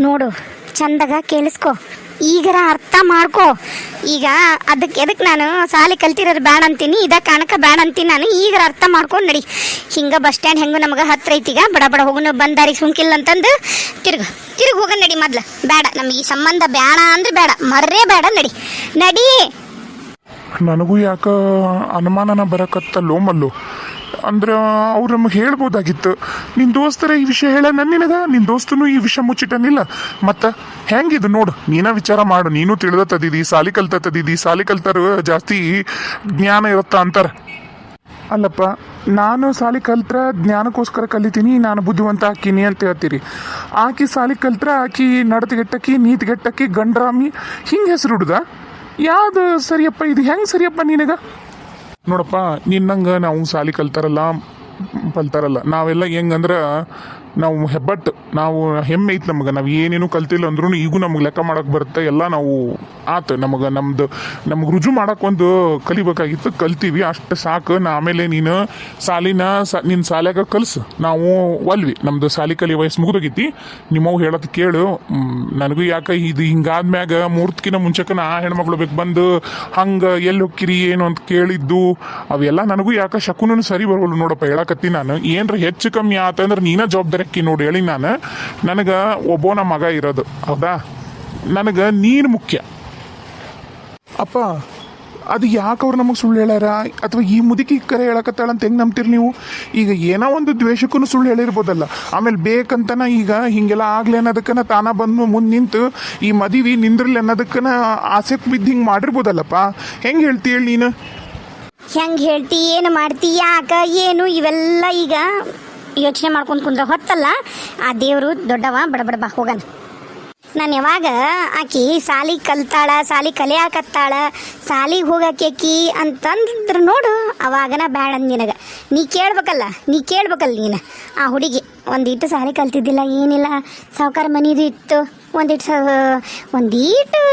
ನೋಡು, ಚಂದಾಗ ಕೇಳಿಸ್ಕೊ, ಈಗರ ಅರ್ಥ ಮಾಡ್ಕೊ. ಈಗ ಎದಕ್ಕೆ ನಾನು ಸಾಲಿ ಕಲ್ತಿರೋರು ಬೇಡ ಅಂತೀನಿ, ಇದ ಕಾಣಕ ಬೇಡ ಅಂತೀನಿ ನಾನು. ಈಗರ ಅರ್ಥ ಮಾಡ್ಕೊಂಡು ನಡಿ. ಹಿಂಗೆ ಬಸ್ ಸ್ಟ್ಯಾಂಡ್ ಹೆಂಗು ನಮಗೆ ಹತ್ರ ಐತಿಗ, ಬಡ ಬಡ ಹೋಗೋಣ, ಬಂದಾರಿಗೆ ಸುಂಕಿಲ್ಲ ಅಂತಂದು ತಿರುಗಿ ಹೋಗ ನಡಿ. ಮೊದ್ಲು ಬೇಡ, ನಮಗೆ ಈ ಸಂಬಂಧ ಬೇಡ ಅಂದ್ರೆ ಬೇಡ, ಮರ್ರೇ ಬೇಡ, ನಡಿ ನಡಿ. ನನಗೂ ಯಾಕ ಅನುಮಾನನ ಬರಕತ್ತಲ್ಲೋ ಮಲ್ಲು. ಅಂದ್ರೆ ಅವ್ರು ನಮಗೆ ಹೇಳ್ಬೋದಾಗಿತ್ತು, ನಿನ್ನ ದೋಸ್ತರ ಈ ವಿಷಯ ಹೇಳ ನಿನಗ, ನಿನ್ನ ದೋಸ್ತನು ಈ ವಿಷಯ ಮುಚ್ಚಿಟ್ಟನಿಲ್ಲ. ಮತ್ತು ಹೆಂಗಿದು ನೋಡು, ನೀನ ವಿಚಾರ ಮಾಡು. ನೀನು ತಿಳಿದತ್ತದಿದಿ, ಸಾಲಿ ಕಲ್ತದಿದಿ, ಸಾಲಿ ಕಲ್ತಾರ ಜಾಸ್ತಿ ಜ್ಞಾನ ಇರುತ್ತ ಅಂತಾರೆ. ಅಲ್ಲಪ್ಪ, ನಾನು ಸಾಲಿ ಕಲ್ತ್ರ ಜ್ಞಾನಕ್ಕೋಸ್ಕರ ಕಲಿತೀನಿ, ನಾನು ಬುದ್ಧಿವಂತ ಹಾಕಿನಿ ಅಂತ ಹೇಳ್ತೀರಿ. ಆಕಿ ಸಾಲಿ ಕಲ್ತ್ರ ಆಕಿ ನಡತೆಗೆಟ್ಟಕ್ಕಿ, ನೀತಿಗೆಟ್ಟಕ್ಕಿ, ಗಂಡ್ರಾಮಿ ಹಿಂಗೆ ಹೆಸರು ಹುಡುಗ. ಯಾವ್ದು ಸರಿಯಪ್ಪ ಇದು? ಹೆಂಗೆ ಸರಿಯಪ್ಪ ನಿನಗ? ನೋಡಪ್ಪ, ನಿನ್ನಂಗೆ ನಾವು ಸಾಲಿ ಕಲ್ತಾರಲ್ಲ ನಾವೆಲ್ಲ ಹೆಂಗಂದ್ರೆ ನಾವು ಹೆಬ್ಬಟ್ಟು, ನಾವು ಹೆಮ್ಮೆ ಐತೆ ನಮಗೆ. ನಾವು ಏನೇನು ಕಲ್ತಿಲ್ಲ ಅಂದ್ರೂ ಈಗೂ ನಮ್ಗೆ ಲೆಕ್ಕ ಮಾಡೋಕೆ ಬರುತ್ತೆ ಎಲ್ಲ. ನಾವು ನಮ್ಗೆ ರುಜು ಮಾಡೋಕೆ ಒಂದು ಕಲಿಬೇಕಾಗಿತ್ತು, ಕಲ್ತೀವಿ, ಅಷ್ಟು ಸಾಕು. ಆಮೇಲೆ ನೀನು ನಿನ್ನ ಸಾಲ್ಯಾಗ ಕಲಿಸು, ನಾವು ಒಲ್ವಿ. ನಮ್ದು ಸಾಲಿ ಕಲಿ ವಯಸ್ಸು ಮುಗಿದೋಗೈತಿ. ನಿಮ್ಮವು ಹೇಳೋದು ಕೇಳು. ನನಗೂ ಯಾಕೆ ಇದು ಹಿಂಗಾದ್ಮ್ಯಾಗ 3 ದಿನ ಮುಂಚೆಕ ಆ ಹೆಣ್ಮಕ್ಳು ಬೇಕು ಬಂದು ಹಂಗೆ ಎಲ್ಲಿ ಹೋಗ್ಕಿರಿ ಏನು ಅಂತ ಕೇಳಿದ್ದು ಅವೆಲ್ಲ ನನಗೂ ಯಾಕೆ ಶಕುನೂ ಸರಿ ಬರೋಲ್ಲ ನೋಡಪ್ಪ. ಹೇಳಕತ್ತಿ ನಾನು ಏನರ ಹೆಚ್ಚು ಕಮ್ಮಿ ಆತಂದ್ರೆ ನೀನ ಜವಾಬ್ದಾರಿ ನೋಡಿ ಹೇಳಿ. ನನಗೆ ಒಬ್ಬನ ಮಗ ಇರೋದು, ಹೌದಾ? ನನಗೆ ನೀನು ಮುಖ್ಯ ಅಪ್ಪ. ಅದು ಯಾಕೆ ಅವ್ರು ನಮಗೆ ಸುಳ್ಳು ಹೇಳ್ಯಾರ, ಅಥವಾ ಈ ಮುದುಕಿ ಕರೆ ಹೇಳಕತ್ತಾಳ ಅಂತ ಹೆಂಗೆ ನಂಬ್ತೀರಿ ನೀವು? ಈಗ ಏನೋ ಒಂದು ದ್ವೇಷಕ್ಕೂ ಸುಳ್ಳು ಹೇಳಿರ್ಬೋದಲ್ಲ, ಆಮೇಲೆ ಬೇಕಂತನ ಈಗ ಹಿಂಗೆಲ್ಲ ಆಗ್ಲಿ ಅನ್ನೋದಕ್ಕನ ತಾನ ಬಂದು ಮುಂದೆ ನಿಂತು ಈ ಮದುವೆ ನಿಂದ್ರಲಿ ಅನ್ನೋದಕ್ಕನ ಆಸೆಗೆ ಬಿದ್ದು ಹಿಂಗೆ ಮಾಡಿರ್ಬೋದಲ್ಲಪ್ಪ. ಹೆಂಗೆ ಹೇಳ್ತಿ ಹೇಳಿ ನೀನು? ಹೆಂಗೆ ಹೇಳ್ತಿ, ಏನು ಮಾಡ್ತಿ, ಯಾಕ ಏನು, ಇವೆಲ್ಲ ಈಗ ಯೋಚನೆ ಮಾಡ್ಕೊಂಡು ಕುಂದ್ರೆ ಹೊತ್ತಲ್ಲ. ಆ ದೇವರು ದೊಡ್ಡವ, ಬಡ ಹೋಗಣ. ನಾನು ಯಾವಾಗ ಆಕಿ ಸಾಲಿ ಕಲ್ತಾಳ, ಸಾಲಿ ಕಲಿಯಾಕತ್ತಾಳ, ಸಾಲಿಗೆ ಹೋಗಾಕಿ ಅಂತಂದ್ರೆ ನೋಡು, ಅವಾಗನ ಬ್ಯಾಡ ನಿನಗೆ. ನೀ ಕೇಳ್ಬೇಕಲ್ಲ ನೀನು. ಆ ಹುಡುಗಿ ಒಂದೀಟು ಸಾಲಿ ಕಲ್ತಿದ್ದಿಲ್ಲ, ಏನಿಲ್ಲ, ಸಾವುಕಾರ ಮನಿದು ಇತ್ತು, ಒಂದೀಟು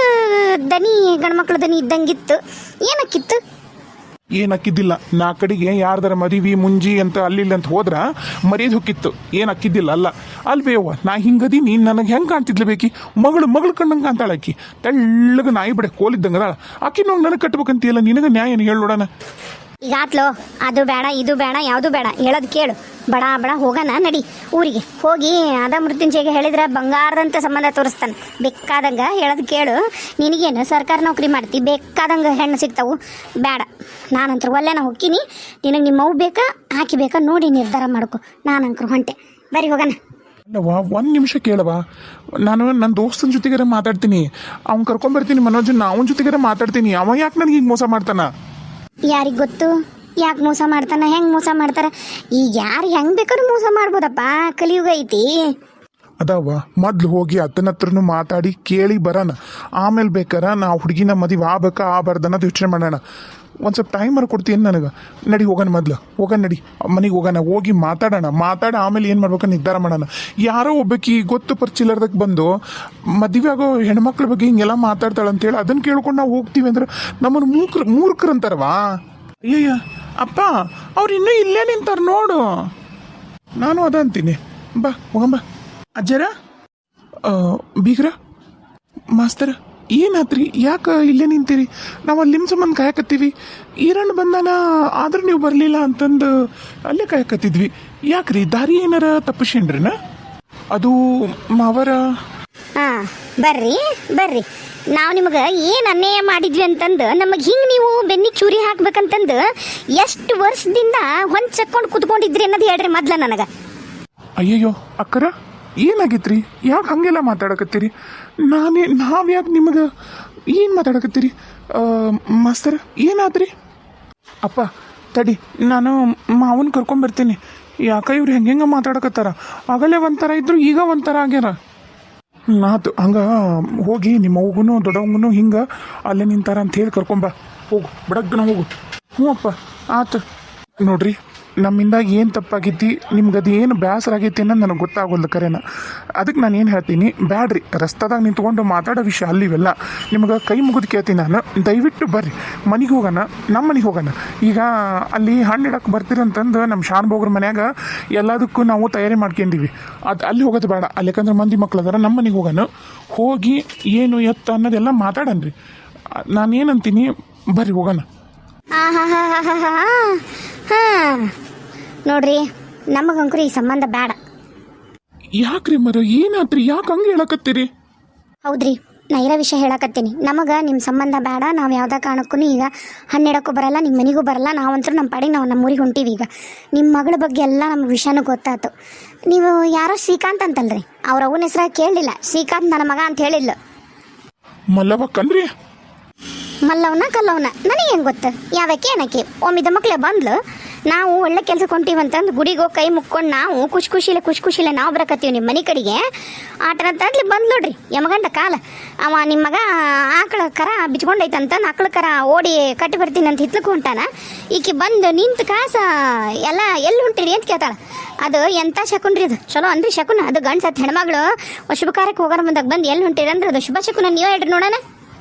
ದನಿ ಗಂಡ್ಮಕ್ಳು ದನಿ ಇದ್ದಂಗಿತ್ತು. ಏನಕ್ಕಿತ್ತು? ಏನಾಕಿದ್ದಿಲ್ಲ. ನಾ ಕಡೆಗೆ ಯಾರ್ದಾರ ಮದುವೆ ಮುಂಜಿ ಅಂತ ಅಲ್ಲಿಲ್ಲ ಅಂತ ಹೋದ್ರ ಮರ್ಯಾದೆ ಹೊಕ್ಕಿತ್ತು. ಏನಾಕಿದ್ದಿಲ್ಲ ಅಲ್ಲ ಅಲ್ಬೇವ್ವ. ನಾ ಹಿಂಗದಿ ನೀನು ನನಗೆ ಹೆಂಗೆ ಕಾಣ್ತಿದ್ಲ ಬೇಕಿ? ಮಗಳು ಕಣ್ಣಂಗೆ ಕಾಣ್ತಾಳ ಆಕಿ. ತೆಳ್ಳಗ ನಾಯಿ ಬಿಡ ಕೋಲಿದ್ದಂಗೆ ಅದಾಳ ಆಕಿ. ನಾವು ನನಗೆ ಕಟ್ಬೇಕಂತೀಯಲ್ಲ, ನಿನಗೆ ನ್ಯಾಯ ಏನು ಹೇಳಿ ನೋಡೋಣ. ಈಗ ಆತ್ಲೋ, ಅದು ಬೇಡ ಇದು ಬೇಡ ಯಾವುದು ಬೇಡ, ಹೇಳೋದು ಕೇಳು. ಬಡ ಹೋಗೋಣ ನಡಿ ಊರಿಗೆ. ಹೋಗಿ ಅದ ಮೃತ್ಯುಂಜಯಗೆ ಹೇಳಿದ್ರೆ ಬಂಗಾರದಂತೆ ಸಂಬಂಧ ತೋರಿಸ್ತಾನೆ. ಬೇಕಾದಂಗೆ ಹೇಳೋದು ಕೇಳು. ನಿನಗೇನು ಸರ್ಕಾರ ನೌಕರಿ ಮಾಡ್ತಿ, ಬೇಕಾದಂಗೆ ಹೆಣ್ಣು ಸಿಗ್ತಾವು. ಬೇಡ, ನಾನಂತರ ಒಲ್ಲೆನ ಹೋಗ್ತೀನಿ. ನಿನಗೆ ನಿಮ್ಮವು ಬೇಕಾ ಆಕಿ ಬೇಕಾ ನೋಡಿ ನಿರ್ಧಾರ ಮಾಡ್ಕೊ. ನಾನಂಕರು ಹೊಂಟೆ, ಬರೀ ಹೋಗೋಣ. ಅಲ್ಲವಾ, 1 ನಿಮಿಷ ಕೇಳವಾ. ನಾನು ನನ್ನ ದೋಸ್ತನ ಜೊತೆಗಾರ ಮಾತಾಡ್ತೀನಿ, ಅವ್ನು ಕರ್ಕೊಂಬರ್ತೀನಿ. ಮನೋಜನ್ ಅವನ ಜೊತೆಗಾರ ಮಾತಾಡ್ತೀನಿ. ಅವ ಯಾಕೆ ನನಗೆ ಈಗ ಮೋಸ ಮಾಡ್ತಾನ? ಯಾರಿಗೆ ಗೊತ್ತು ಯಾಕೆ ಮೋಸ ಮಾಡ್ತಾನ, ಹೆಂಗೆ ಮೋಸ ಮಾಡ್ತಾರ? ಈಗ ಯಾರು ಹೆಂಗೆ ಬೇಕಾದ್ರೂ ಮೋಸ ಮಾಡ್ಬೋದಪ್ಪ, ಕಲಿಯುಗ ಐತಿ. ಅದಾವ, ಮೊದ್ಲು ಹೋಗಿ ಅತ್ತನ ಹತ್ರನು ಮಾತಾಡಿ ಕೇಳಿ ಬರೋಣ. ಆಮೇಲೆ ಬೇಕಾರೆ ನಾವು ಹುಡುಗಿನ ಮದುವೆ ಆಗ್ಬೇಕಾ ಆಗಬಾರ್ದು ಅನ್ನೋದು ಯೋಚನೆ ಮಾಡೋಣ. ಒಂದು ಸ್ವಲ್ಪ ಟೈಮ್ ಕೊಡ್ತೀನಿ ನನಗೆ. ನಡಿ ಹೋಗೋಣ, ಹೋಗೋಣ ನಡಿ ಮನೆಗೆ ಹೋಗೋಣ. ಹೋಗಿ ಮಾತಾಡಿ ಆಮೇಲೆ ಏನು ಮಾಡ್ಬೇಕು ನಿರ್ಧಾರ ಮಾಡೋಣ. ಯಾರೋ ಒಬ್ಬಾಕಿ ಗೊತ್ತು ಪರಿಚಯದಕ್ಕೆ ಬಂದು ಮದುವೆ ಆಗೋ ಹೆಣ್ಮಕ್ಳ ಬಗ್ಗೆ ಹಿಂಗೆಲ್ಲ ಮಾತಾಡ್ತಾಳೆ ಅಂತೇಳಿ ಅದನ್ನು ಕೇಳ್ಕೊಂಡು ನಾವು ಹೋಗ್ತೀವಿ ಅಂದ್ರೆ ನಮ್ಮನ್ನು ಮೂರ್ಖರು ಅಂತಾರವಾ. ಅಯ್ಯಯ್ಯ ಅಪ್ಪ, ಅವ್ರು ಇನ್ನೂ ಇಲ್ಲೇ ನಿಂತಾರ ನೋಡು. ನಾನು ಅದ ಅಂತೀನಿ. ಬಾ ಹೋಗಂಬ. ಅಜ್ಜರ, ಬೀಗ್ರ, ಮಾಸ್ತರ, ಏನಾತ್ರಿ? ಯಾಕೆ ಇಲ್ಲೇ ನಿಂತೀರಿ? ನಾವು ಅಲ್ಲಿ ನಿಮ್ಮ ಸಂಬಂಧ ಕಾಯಕತ್ತೀವಿ. ಈರಣ್ಣ ಬಂದಾನ, ಆದ್ರೆ ನೀವು ಬರಲಿಲ್ಲ ಅಂತಂದು ಅಲ್ಲೇ ಕಾಯಕತ್ತಿದ್ವಿ. ಯಾಕ್ರಿ, ದಾರಿ ಏನಾರ ತಪ್ಪಿಸೇನ್ರಿನ? ಅದು ಮಾವರ. ಹಾಂ, ಬರ್ರಿ. ನಾವು ನಿಮಗೆ ಏನು ಅನ್ಯಾಯ ಮಾಡಿದ್ವಿ ಅಂತಂದು ನಮಗೆ ಹಿಂಗೆ ನೀವು ಬೆನ್ನಿಗೆ ಚೂರಿ ಹಾಕ್ಬೇಕಂತಂದು ಎಷ್ಟು ವರ್ಷದಿಂದ ಹೊಂಚಕ್ಕೊಂಡು ಕುತ್ಕೊಂಡಿದ್ರಿ ಅನ್ನೋದು ಹೇಳ್ರಿ ಮೊದ್ಲ ನನಗೆ. ಅಯ್ಯಯ್ಯೋ ಅಕ್ಕರ, ಏನಾಗಿತ್ರಿ? ಯಾಕೆ ಹಾಗೆಲ್ಲ ಮಾತಾಡಕತ್ತೀರಿ? ನಾವು ಯಾಕೆ ನಿಮಗೆ ಏನು ಮಾತಾಡಕತ್ತೀರಿ? ಮಾಸ್ತರ್ ಏನಾದ್ರಿ? ಅಪ್ಪ ತಡಿ, ನಾನು ಮಾವನ್ ಕರ್ಕೊಂಬರ್ತೀನಿ. ಯಾಕೆ ಇವ್ರು ಹೆಂಗೆ ಮಾತಾಡಕತ್ತಾರ? ಆಗಲೇ ಒಂಥರ ಇದ್ರು, ಈಗ ಒಂಥರ ಆಗ್ಯಾರ. ನಾತು ಹಂಗೆ ಹೋಗಿ ನಿಮ್ಮ ಅವ್ಗೂ ದೊಡ್ಡವಂಗೂ ಹಿಂಗೆ ಅಲ್ಲೇ ನಿಂತಾರ ಅಂತ ಹೇಳಿ ಕರ್ಕೊಂಬ. ಹೋಗು, ಬಡಗ್ಗನ ಹೋಗು. ಹ್ಞೂ ಅಪ್ಪ, ಆತು. ನೋಡ್ರಿ, ನಮ್ಮಿಂದ ಏನು ತಪ್ಪಾಗೈತಿ ನಿಮ್ಗೆ ಅದು ಏನು ಬೇಸರ ಆಗೈತಿ ಅನ್ನೋದು ನನಗೆ ಗೊತ್ತಾಗೋಲ್ಲ ಕರೆನ. ಅದಕ್ಕೆ ನಾನು ಏನು ಹೇಳ್ತೀನಿ, ಬ್ಯಾಡ್ರಿ ರಸ್ತಾದಾಗ ನಿಂತ್ಕೊಂಡು ಮಾತಾಡೋ ವಿಷಯ ಅಲ್ಲಿವೆಲ್ಲ. ನಿಮ್ಗೆ ಕೈ ಮುಗಿದು ಕೇಳ್ತೀನಿ ನಾನು, ದಯವಿಟ್ಟು ಬರ್ರಿ ಮನೆಗೆ ಹೋಗೋಣ, ನಮ್ಮ ಮನೆಗೆ ಹೋಗೋಣ. ಈಗ ಅಲ್ಲಿ ಹಣ್ಣು ಇಡಕ್ಕೆ ಬರ್ತೀರಂತಂದು ನಮ್ಮ ಶಾನ್ಭೋಗ್ರ ಮನ್ಯಾಗ ಎಲ್ಲದಕ್ಕೂ ನಾವು ತಯಾರಿ ಮಾಡ್ಕೊಂಡಿವಿ. ಅದು ಅಲ್ಲಿ ಹೋಗೋದು ಬೇಡ, ಅಲ್ಲಿ ಯಾಕಂದ್ರೆ ಮಂದಿ ಮಕ್ಳು ಅದಾರ. ನಮ್ಮ ಮನೆಗೆ ಹೋಗೋಣ, ಹೋಗಿ ಏನು ಎತ್ತ ಅನ್ನೋದೆಲ್ಲ ಮಾತಾಡನ್ರಿ. ನಾನೇನಂತೀನಿ, ಬರ್ರಿ ಹೋಗೋಣ. ಹಾಂ ನೋಡ್ರಿ, ನಮಗಂಕರು ಈ ಸಂಬಂಧ ಬೇಡ. ಯಾಕ್ರಿ ಮರ ಏನಾತ್ರಿ? ಯಾಕೆ ಹಂಗೆ ಹೇಳಕತ್ತೀರಿ? ಹೌದ್ರಿ, ನಾ ಇರೋ ವಿಷಯ ಹೇಳಕತ್ತೀನಿ. ನಮಗೆ ನಿಮ್ಮ ಸಂಬಂಧ ಬೇಡ. ನಾವು ಯಾವುದೇ ಕಾರಣಕ್ಕೂ ಈಗ ಹನ್ನೆರಡಕ್ಕೂ ಬರಲ್ಲ, ನಿಮ್ಮ ಮನೆಗೂ ಬರಲ್ಲ. ನಾವಂತರೂ ನಮ್ಮ ಪಾಡಿಗೆ ನಾವು ನಮ್ಮ ಊರಿಗೆ ಹೊಂಟೀವಿ. ಈಗ ನಿಮ್ಮ ಮಗಳ ಬಗ್ಗೆ ಎಲ್ಲ ನಮ್ಗೆ ವಿಷಯನೂ ಗೊತ್ತಾಯ್ತು. ನೀವು ಯಾರೋ ಶ್ರೀಕಾಂತ್ ಅಂತಲ್ರಿ, ಅವ್ರ ಅವನ ಹೆಸರು ಕೇಳಲಿಲ್ಲ. ಶ್ರೀಕಾಂತ್ ನನ್ನ ಮಗ ಅಂತ ಹೇಳಿಲ್ಲ. ಮಲ್ಲವ ಕನ್ರಿ? ಮಲ್ಲವನ ಕಲ್ಲವನ ನನಗೆ ಹೆಂಗೆ ಗೊತ್ತು? ಯಾವಕ್ಕೆ ಏನಕ್ಕೆ ಒಮ್ಮಿದ ಮಕ್ಳೆ ಬಂದ್ಲು. ನಾವು ಒಳ್ಳೆ ಕೆಲ್ಸಕ್ಕೆ ಹೊಂಟೀವಂತಂದು ಗುಡಿಗೆ ಹೋಗಿ ಕೈ ಮುಕ್ಕೊಂಡು ನಾವು ಖುಷಿ ನಾವು ಬರಕತ್ತೀವಿ ನಿಮ್ಮ ಮನೆ ಕಡೆಗೆ. ಆಟನಂತಂದ್ಲಿ ಬಂದು ನೋಡ್ರಿ ಯಮಗಂಡ ಕಾಲ. ಅವ ನಿಮ್ಮ ಮಗ ಆಕಳ ಕರ ಬಿಚ್ಕೊಂಡೈತಂತಂದು ಆಕಳ ಕರ ಓಡಿ ಕಟ್ಟಿ ಬರ್ತೀನಿ ಅಂತ ಹಿತ್ಲಕ್ಕೆ ಹೊಂಟಾನ. ಈಕೆ ಬಂದು ನಿಂತು ಕಾಸ ಎಲ್ಲ ಎಲ್ಲಿ ಹೊಂಟಿರಿ ಅಂತ ಕೇಳ್ತಾಳ. ಅದು ಎಂಥ ಶಕುನ್ರಿ, ಅದು ಚಲೋ ಅನ್ರಿ ಶಕುನ. ಅದು ಗಂಡ್ಸತ್ ಹೆಣ್ಮಗಳು ಶುಭ ಕಾರ್ಯಕ್ಕೆ ಹೋಗೋರ ಮುಂದಾಗ ಬಂದು ಎಲ್ಲಿ ಹೊಂಟಿರಿ ಅಂದ್ರೆ ಅದು ಶುಭ ಶಕುನ. ನೀವೇ ಹೇಳ್ರಿ ನೋಡೋಣ.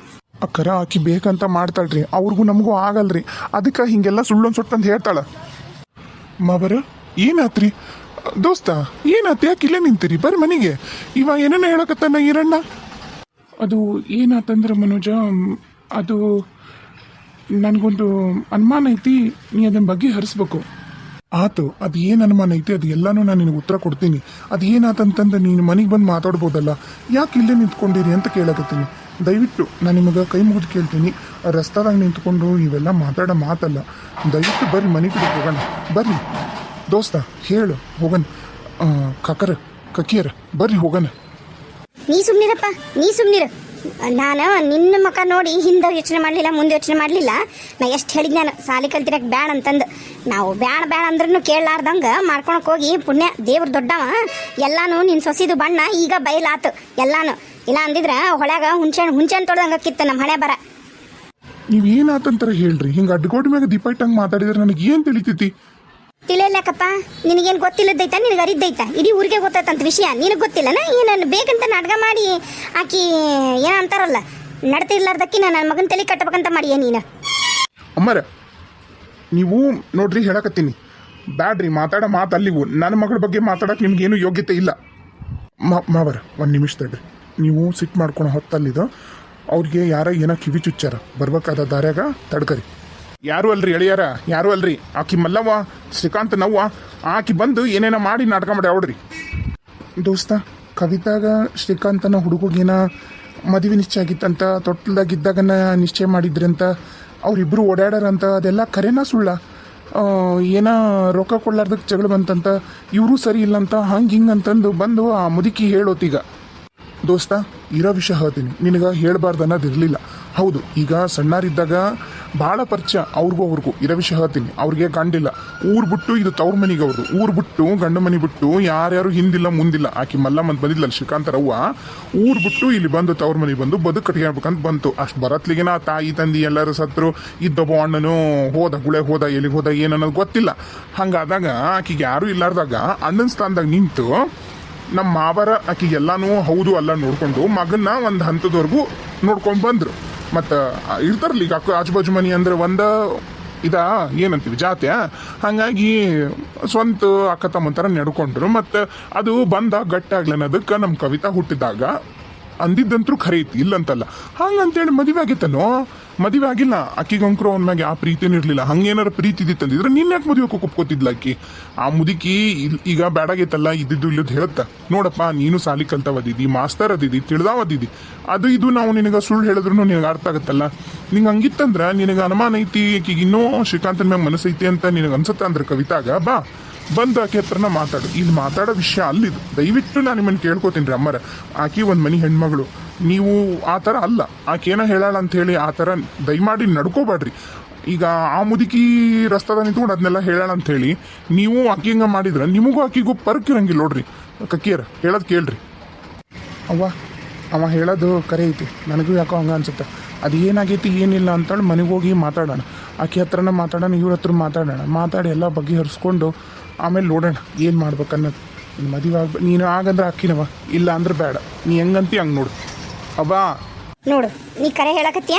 ಅಕ್ಕರ ಆಕಿ ಬೇಕಂತ ಮಾಡ್ತಾಳ್ರಿ, ಅವ್ರಿಗೂ ನಮಗೂ ಆಗಲ್ರಿ. ಅದಕ್ಕೆ ಹಿಂಗೆಲ್ಲ ಸುಳ್ಳೊಂದು ಸುಟ್ಟಂತ ಹೇಳ್ತಾಳ. ಮಾವರ ಏನಾತ್ರಿ? ದೋಸ್ತ ಏನಾತ್? ಯಾಕೆ ಇಲ್ಲೇ ನಿಂತೀರಿ? ಬರ್ರಿ ಮನೆಗೆ. ಇವ ಏನೇನ ಹೇಳಕತ್ತಾನ ಈರಣ್ಣ? ಅದು ಏನಾತಂದ್ರೆ ಮನೋಜ, ಅದು ನನಗೊಂದು ಅನುಮಾನ ಐತಿ, ನೀ ಅದನ್ನ ಬಗ್ಗೆ ಹರಿಸ್ಬೇಕು. ಆತು, ಅದು ಏನು ಅನುಮಾನ ಐತಿ ಅದು ಎಲ್ಲನೂ ನಾನು ನಿನಗೆ ಉತ್ತರ ಕೊಡ್ತೀನಿ. ಅದು ಏನಾತಂತಂದು ನೀನು ಮನೆಗೆ ಬಂದು ಮಾತಾಡ್ಬೋದಲ್ಲ, ಯಾಕೆ ಇಲ್ಲೇ ನಿಂತ್ಕೊಂಡಿರಿ ಅಂತ ಕೇಳಕತ್ತೀನಿ. ದಯವಿಟ್ಟು ನಾನು ನಿಮಗೆ ಕೈ ಮುಗಿದು ಕೇಳ್ತೀನಿ, ರಸ್ತಾದಾಗ ನಿಂತ್ಕೊಂಡು ಇವೆಲ್ಲ ಮಾತಾಡೋ ಮಾತಲ್ಲ. ದಯವಿಟ್ಟು ಬರ್ರಿ ಮನೆ ಕಡೆ ಹೋಗೋಣ. ಬರ್ರಿ ದೋಸ್ತ, ಹೇಳು ಹೋಗೋಣ. ಕಕಿಯರ ಬರ್ರಿ ಹೋಗೋಣ. ನೀ ಸುಮ್ನಿರಪ್ಪ, ನೀ ಸುಮ್ನಿರ. ನಾನು ನಿನ್ನ ಮುಖ ನೋಡಿ ಹಿಂದೆ ಯೋಚನೆ ಮಾಡಲಿಲ್ಲ, ಮುಂದೆ ಯೋಚನೆ ಮಾಡಲಿಲ್ಲ. ನಾ ಎಷ್ಟು ಹೇಳಿದ್ ನಾನು ಸಾಲಿ ಕಲ್ತಿರಕ್ಕೆ ಬ್ಯಾಡ ಅಂತಂದು. ನಾವು ಬ್ಯಾಡ ಅಂದ್ರೂ ಕೇಳಲಾರ್ದಂಗೆ ಮಾಡ್ಕೊಳಕ್ಕೆ ಹೋಗಿ ಪುಣ್ಯ ದೇವ್ರ ದೊಡ್ಡವ ಎಲ್ಲಾನು ನಿನ್ನ ಸೊಸಿದು ಬಣ್ಣ ಈಗ ಬಯಲಾತು ಎಲ್ಲಾನು. ಇಲ್ಲ ಅಂದಿದ್ರೆ ಹೊಳ್ಯಾಗ ಹುಂಚೆ ತೊಳ್ದಂಗೆ ಕಿತ್ತ ನಮ್ಮ ಹಣೆ ಬರ. ನೀವೇನಾತಂತಾರ ಹೇಳ್ರಿ? ಹಿಂಗೆ ಅಡ್ಗೋಡಿ ಮ್ಯಾಗ ದೀಪ ಇಟ್ಟಂಗೆ ಮಾತಾಡಿದ್ರೆ ನನಗೆ ಏನು ತಿಳಿತೈತಿ? ತಿಳಿಯಲ್ಲಕ್ಕಪ್ಪ, ನಿನಗೇನು ಗೊತ್ತಿಲ್ಲದೈತಾ? ನಿನಗೆ ಅರಿದ್ದೈತಾ? ಇಡೀ ಊರಿಗೆ ಗೊತ್ತಾಯ್ತಂತ ವಿಷಯ ನಿನಗೆ ಗೊತ್ತಿಲ್ಲನ? ಏನನ್ನು ಬೇಕಂತ ನಾಟಕ ಮಾಡಿ ಆಕಿ ಏನ ಅಂತಾರಲ್ಲ, ನಡ್ತಿರ್ಲಾರ್ದಕ್ಕಿ ನನ್ನ ಮಗನ ತಲೆ ಕಟ್ಟಬೇಕಂತ ಮಾಡಿ ನೀನು. ಅಮ್ಮರ ನೀವು ನೋಡ್ರಿ, ಹೇಳಕತ್ತೀನಿ ಬ್ಯಾಡ್ರಿ ಮಾತಾಡೋ ಮಾತು ಅಲ್ಲಿವು. ನನ್ನ ಮಗಳ ಬಗ್ಗೆ ಮಾತಾಡಕ್ಕೆ ನಿಮ್ಗೇನು ಯೋಗ್ಯತೆ ಇಲ್ಲ. ಮಾವರ ಒಂದು ನಿಮಿಷ ತಡ್ರಿ. ನೀವು ಸಿಟ್ಟು ಮಾಡ್ಕೊಳೋ ಹೊತ್ತಲ್ಲಿದ್ದು ಅವ್ರಿಗೆ ಯಾರ ಏನೋ ಕಿವಿ ಚುಚ್ಚಾರ, ಬರ್ಬೇಕಾದ ದಾರ್ಯಾಗ ತಡ್ಕರಿ. ಯಾರು ಅಲ್ರಿ ಎಳಿಯಾರ, ಯಾರು ಅಲ್ರಿ. ಆಕಿ ಮಲ್ಲವ್ವ ಶ್ರೀಕಾಂತ್ ನವ್ವ, ಆಕಿ ಬಂದು ಏನೇನೋ ಮಾಡಿ ನಾಟಕ ಮಾಡಿ ಅವ್ಡ್ರಿ. ದೋಸ್ತ, ಕವಿತಾಗ ಶ್ರೀಕಾಂತನ ಹುಡುಗಗೇನ ಮದುವೆ ನಿಶ್ಚಯ ಆಗಿತ್ತಂತ, ತೊಟ್ಲದಾಗಿದ್ದಾಗನ ನಿಶ್ಚಯ ಮಾಡಿದ್ರಂತ, ಅವರಿಬ್ಬರು ಓಡಾಡಾರಂತ. ಅದೆಲ್ಲ ಕರೆನಾ ಸುಳ್ಳ? ಏನೋ ರೊಕ್ಕ ಕೊಡ್ಲಾರ್ದಕ್ಕೆ ಜಗಳ ಬಂತಂತ, ಇವರು ಸರಿ ಇಲ್ಲಂತ, ಹಿಂಗೆ ಅಂತಂದು ಬಂದು ಆ ಮುದುಕಿ ಹೇಳೋತೀಗ. ದೋಸ್ತ, ಇರೋ ವಿಷಯ ಹೇಳ್ತೀನಿ, ನಿನಗೆ ಹೇಳಬಾರ್ದು ಅನ್ನೋದಿರಲಿಲ್ಲ. ಹೌದು, ಈಗ ಸಣ್ಣರಿದ್ದಾಗ ಭಾಳ ಪರಿಚಯ ಅವ್ರಿಗೂ ಇರೋ ವಿಷಯ ಹೇಳ್ತೀನಿ. ಅವ್ರಿಗೆ ಗಂಡಿಲ್ಲ, ಊರು ಬಿಟ್ಟು ಇದು ತವ್ರ ಮನೆಗೆ ಅವ್ರದ್ದು. ಊರು ಬಿಟ್ಟು ಗಂಡು ಮನೆ ಬಿಟ್ಟು ಯಾರ್ಯಾರು ಹಿಂದಿಲ್ಲ ಮುಂದಿಲ್ಲ. ಆಕಿ ಮಲ್ಲಮ್ಮಂತ ಬಂದಿದ್ಲಲ್ಲ ಶ್ರೀಕಾಂತರವ್ವ, ಊರು ಬಿಟ್ಟು ಇಲ್ಲಿ ಬಂದು ತವ್ರ ಮನೆಗೆ ಬಂದು ಬದುಕು ಕಟ್ಕೊಳ್ಬೇಕಂತ ಬಂತು. ಅಷ್ಟು ಬರತ್ಲಿಗೆನ ತಾಯಿ ತಂದಿ ಎಲ್ಲರೂ ಸತ್ರು. ಇದ್ದೊಬ್ಬ ಅಣ್ಣನು ಹೋದ, ಗುಳೆ ಹೋದ, ಎಲ್ಲಿಗೆ ಹೋದ ಏನನ್ನೋದು ಗೊತ್ತಿಲ್ಲ. ಹಂಗಾದಾಗ ಆಕಿಗೆ ಯಾರೂ ಇಲ್ಲಾರ್ದಾಗ ಅಣ್ಣನ ಸ್ಥಾನದಾಗ ನಿಂತು ನಮ್ಮ ಮಾವರ ಆಕಿಗೆ ಎಲ್ಲಾನು ಹೌದು ಅಲ್ಲ ನೋಡ್ಕೊಂಡು ಮಗನ್ನ ಒಂದು ಹಂತದವರೆಗೂ ನೋಡ್ಕೊಂಡು ಬಂದರು. ಮತ್ತು ಇರ್ತಾರಲ್ಲ ಈಗ ಆಜುಬಾಜು ಮನೆ ಅಂದರೆ ಏನಂತೀವಿ ಜಾತ್ಯ. ಹಾಗಾಗಿ ಸ್ವಂತ ಅಕ್ಕ ತಮ್ಮಂತರ ನಡ್ಕೊಂಡ್ರು. ಮತ್ತು ಅದು ಬಂದ ಗಟ್ಟಾಗ್ಲನ್ನೋದಕ್ಕೆ ನಮ್ಮ ಕವಿತಾ ಹುಟ್ಟಿದಾಗ ಅಂದಿದ್ದಂತರೂ ಖರೆ ಐತಿ, ಇಲ್ಲಂತಲ್ಲ. ಹಂಗಂತೇಳಿ ಮದುವೆ ಆಗಿತ್ತನೋ? ಮದುವೆ ಆಗಿಲ್ಲ. ಆಕಿಗಂಕರು ಅವನ ಮ್ಯಾಗೆ ಆ ಪ್ರೀತಿನೂ ಇರಲಿಲ್ಲ. ಹಂಗೇನಾರು ಪ್ರೀತಿ ಇದ್ದಿತ್ತಂದಿದ್ರೆ ನಿನ್ನ ಯಾಕೆ ಮದುವೆ ಒಪ್ಕೋತಿದ್ಲ ಆಕಿ? ಆ ಮುದುಕಿ ಈಗ ಬ್ಯಾಡಾಗೈತಲ್ಲ, ಇದ್ದಿದ್ದು ಇಲ್ಲದ ಹೇಳುತ್ತ. ನೋಡಪ್ಪ, ನೀನು ಸಾಲಿ ಕಲ್ತವದಿದ್ದಿ, ಮಾಸ್ತರ್ ಅದಿದ್ದಿ, ತಿಳಿದಾವದಿದ್ದಿ. ಅದು ಇದು ನಾವು ನಿನಗೆ ಸುಳ್ಳು ಹೇಳಿದ್ರು ನಿನಗೆ ಅರ್ಥ ಆಗುತ್ತಲ್ಲ. ನಿಂಗೆ ಹಂಗಿತ್ತಂದ್ರೆ ನಿನಗೆ ಅನುಮಾನ ಐತಿ, ಆಕಿಗೆ ಇನ್ನೂ ಶ್ರೀಕಾಂತನ ಮ್ಯಾಗ ಮನಸ್ಸೈತಿ ಅಂತ ನಿನಗೆ ಅನ್ಸುತ್ತ ಅಂದ್ರೆ ಕವಿತಾಗ ಬಾ, ಬಂದು ಆಕೆ ಹತ್ರನ ಮಾತಾಡು. ಇಲ್ಲಿ ಮಾತಾಡೋ ವಿಷಯ ಅಲ್ಲಿದು. ದಯವಿಟ್ಟು ನಾನು ನಿಮ್ಮನ್ನು ಕೇಳ್ಕೊತೀನಿ ರೀ ಅಮ್ಮರ. ಆಕಿ ಒಂದು ಮನೆ ಹೆಣ್ಮಗಳು, ನೀವು ಆ ಥರ ಅಲ್ಲ. ಆಕೆ ಏನೋ ಹೇಳಾಳ ಅಂತ ಹೇಳಿ ಆ ಥರ ದಯಮಾಡಿ ನಡ್ಕೋಬೇಡ್ರಿ. ಈಗ ಆ ಮುದುಕಿ ರಸ್ತಾದ ನಿಂತ್ಕೊಂಡು ಅದನ್ನೆಲ್ಲ ಹೇಳಾಳ ಅಂತ ಹೇಳಿ ನೀವು ಆಕಿ ಹಂಗೆ ಮಾಡಿದ್ರೆ ನಿಮಗೂ ಆಕಿಗೂ ಪರಕ್ಕಿರಂಗಿಲ್ಲ ನೋಡ್ರಿ. ಕಕ್ಕಿಯರ ಹೇಳೋದು ಕೇಳ್ರಿ. ಅವ ಹೇಳೋದು ಕರೆ ಐತಿ, ನನಗೂ ಯಾಕೋ ಹಂಗೆ ಅನ್ಸುತ್ತೆ. ಅದು ಏನಾಗೈತಿ ಏನಿಲ್ಲ ಅಂತೇಳಿ ಮನೆಗೆ ಹೋಗಿ ಮಾತಾಡೋಣ. ಆಕೆ ಹತ್ರನ ಮಾತಾಡೋಣ, ಇವ್ರ ಹತ್ರ ಮಾತಾಡೋಣ, ಮಾತಾಡಿ ಎಲ್ಲ ಬಗೆಹರಿಸ್ಕೊಂಡು ಆಮೇಲೆ ನೋಡೋಣ ಏನು ಮಾಡ್ಬೇಕನ್ನೋದು. ನಿನ್ನ ಮದುವೆ ನೀನು ಆಗಂದ್ರೆ ಹಾಕಿನವ, ಇಲ್ಲ ಅಂದ್ರೆ ಬೇಡ. ನೀ ಹೆಂಗಂತಿ ಹಂಗೆ ನೋಡು ಅಬ್ಬಾ. ನೋಡು ನೀ ಕರೆ ಹೇಳಕತ್ತೀಯ,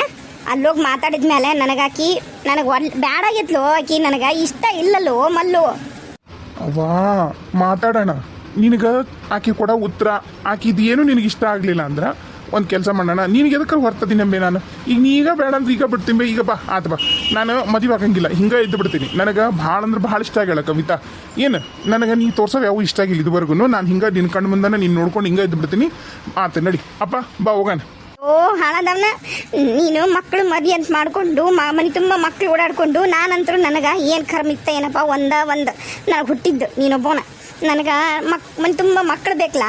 ಅಲ್ಲೋಗಿ ಮಾತಾಡಿದ್ಮೇಲೆ ನನಗಾಕಿ ನನಗೆ ಬ್ಯಾಡಾಗಿತ್ಲು, ಆಕಿ ನನಗೆ ಇಷ್ಟ ಇಲ್ಲಲ್ಲೋ ಮಲ್ಲು. ಅವ್ವಾ ಮಾತಾಡೋಣ. ನಿನಗೆ ಆಕೆ ಕೊಡೋ ಉತ್ತರ ಆಕಿದು ಏನು ನಿನಗೆ ಇಷ್ಟ ಆಗಲಿಲ್ಲ ಅಂದ್ರೆ ಒಂದು ಕೆಲಸ ಮಾಡೋಣ. ನಿನಗೆ ಎದಕ್ಕೆ ಹೊರ್ತದೀನಿ ಅಂಬೆ ನಾನು. ಈಗ ನೀ ಈಗ ಬೇಡ ಅಂದ್ರೆ ಈಗ ಬಿಡ್ತೀನಿ ಬೇ, ಈಗ ಬಾ ಆತ ಬಾ. ನಾನು ಮದುವೆ ಆಗಂಗಿಲ್ಲ, ಹಿಂಗೆ ಇದ್ದು ಬಿಡ್ತೀನಿ. ನನಗೆ ಭಾಳ ಅಂದ್ರೆ ಭಾಳ ಇಷ್ಟ ಆಗಿಲ್ಲ ಕವಿತಾ. ಏನು ನನಗೆ ನೀ ತೋರ್ಸೋದು ಯಾವ ಇಷ್ಟ ಆಗಿಲ್ಲ ಇದುವರೆಗೂ. ನಾನು ಹಿಂಗೆ ನಿನ್ನ ಕಣ್ಣು ಮುಂದೆ ನೀನು ನೋಡ್ಕೊಂಡು ಹಿಂಗೆ ಇದ್ದು ಬಿಡ್ತೀನಿ. ಆತ ನಡಿ ಅಪ್ಪ ಬಾ ಹೋಗೋಣ. ಓ ಹಾಳದವನ, ನೀನು ಮಕ್ಕಳು ಮದಿ ಅಂತ ಮಾಡಿಕೊಂಡು ಮನೆ ತುಂಬ ಮಕ್ಕಳು ಓಡಾಡ್ಕೊಂಡು, ನಾನಂತರೂ ನನಗೆ ಏನು ಕರ್ಮಿತ್ತ ಏನಪ್ಪ, ಒಂದು ನನಗೆ ಹುಟ್ಟಿದ್ದು ನೀನೊಬ್ಬನ. ನನಗೆ ಮನೆ ತುಂಬ ಮಕ್ಕಳು ಬೇಕಲ್ಲ.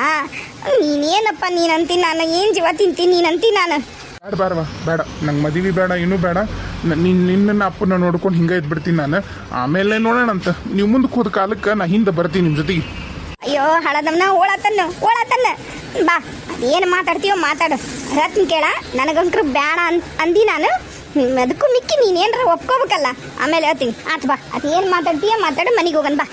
ನೀನೇನಪ್ಪ ನೀನಂತೀನಿ, ನಾನು ಏನು ಜೀವ ತಿಂತೀನಿ ನೀನಂತೀನಿ ನಾನು. ಬೇಡ ಬೇಡವಾ ಬೇಡ, ನಂಗೆ ಮದುವೆ ಬೇಡ, ಇನ್ನೂ ಬೇಡ. ನಿನ್ನ ಅಪ್ಪನ ನೋಡ್ಕೊಂಡು ಹಿಂಗೆ ಇದ್ಬಿಡ್ತೀನಿ ನಾನು. ಆಮೇಲೆ ನೋಡೋಣಂತ. ನೀವು ಮುಂದಕ್ಕೆ ಹೋದ ಕಾಲಕ್ಕೆ ನಾ ಹಿಂದೆ ಬರ್ತೀನಿ ನಿಮ್ಮ ಜೊತೆಗೆ. ಅಯ್ಯೋ ಹಳದಮ್ನ ಓಳತನ್ನ ಬಾ, ಏನು ಮಾತಾಡ್ತೀಯೋ ಮಾತಾಡು. ಹೇಳ್ತೀನಿ ಕೇಳ, ನನಗಂಕ್ರು ಬೇಡ ಅಂದಿ ನಾನು. ಅದಕ್ಕೂ ಮಿಕ್ಕಿ ನೀನೇನಾರ ಒಪ್ಕೋಬೇಕಲ್ಲ, ಆಮೇಲೆ ಹೇಳ್ತೀನಿ. ಆತು ಬಾ, ಅದು ಏನು ಮಾತಾಡ್ತೀಯೋ ಮಾತಾಡು, ಮನೆಗೆ ಹೋಗೋಣ ಬಾ.